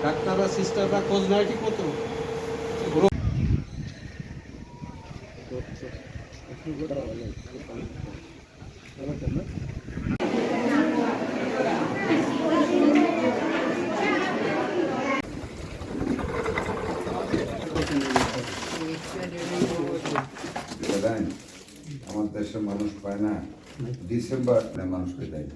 ডাক্তাররা সিস্টাররা খোঁজ নেয় ঠিক মতো। আমার দেশের মানুষ পায় না, ডিসেম্বর মানুষকে দেয়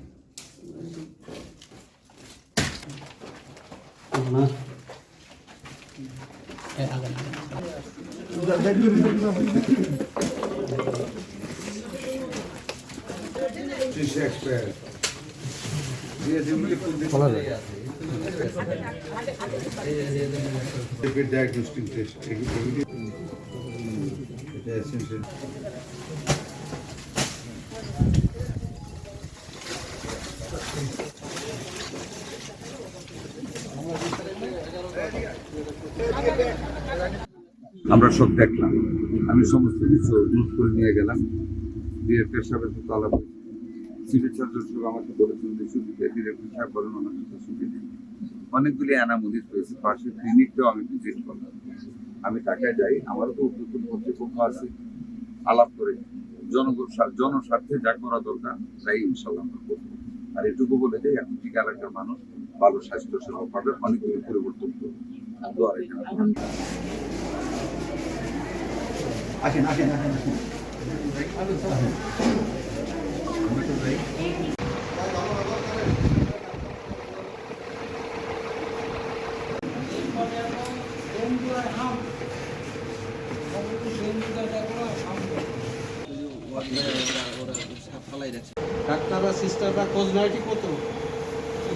ডায়াগনস্টিক টেস্ট এটা এসেন্সিয়াল। আমরা সব দেখলাম, আমি সমস্ত কিছু নোট করে নিয়ে গেলাম, ডিরেক্টর সাহেবের সাথে আলাপ, সিভিল সার্জন সাহেব আমাকে বলেছেন যে ছুটিতে, ডিরেক্টর সাহেব বলেন আমার সাথে ছুটি নেই। অনেকগুলি অ্যানামোলিস হয়েছে, পাশে ক্লিনিকটাও আমি ভিজিট করলাম। আমি ঢাকায় যাই, আমারও তো নতুন কর্তৃপক্ষ আছে, আলাপ করে জনস্বার্থে যা করা দরকার তাই ইনশাল্লাহ আমরা করবো। আর এটুকু বলে যাই, এখন টিকা এলাকার মানুষ ভালো স্বাস্থ্য সেবা পাবে, অনেকগুলি পরিবর্তন করবে। আসেন আসেন আসেন ডাক্তাররা সিস্টাররা খোঁজ নেয় ঠিক মতো।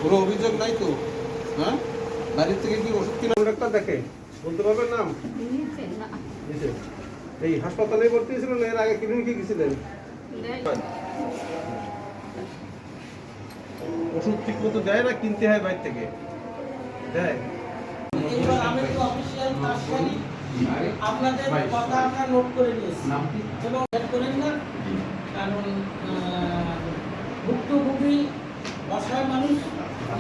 কোনো অভিযোগ নাই তো? হ্যাঁ, বাড়ির থেকে কি ওষুধ কিনা ডাক্তার দেখে বলতে পারবেন নাম? এই হাসপাতালে ভর্তি হয়েছিলেন, এর আগে ক্লিনিকে গেছিলেন? ওষুধ ঠিক মতো দেয় না, কিনতে হয় বাইরে থেকে? দেয়। আপনাদের কথা আমরা নোট করে নিয়েছি এবং করেন না, কারণ ভুক্তভোগী অসহায় মানুষ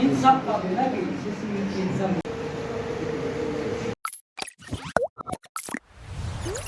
ইনসাফ পাবে নাকি?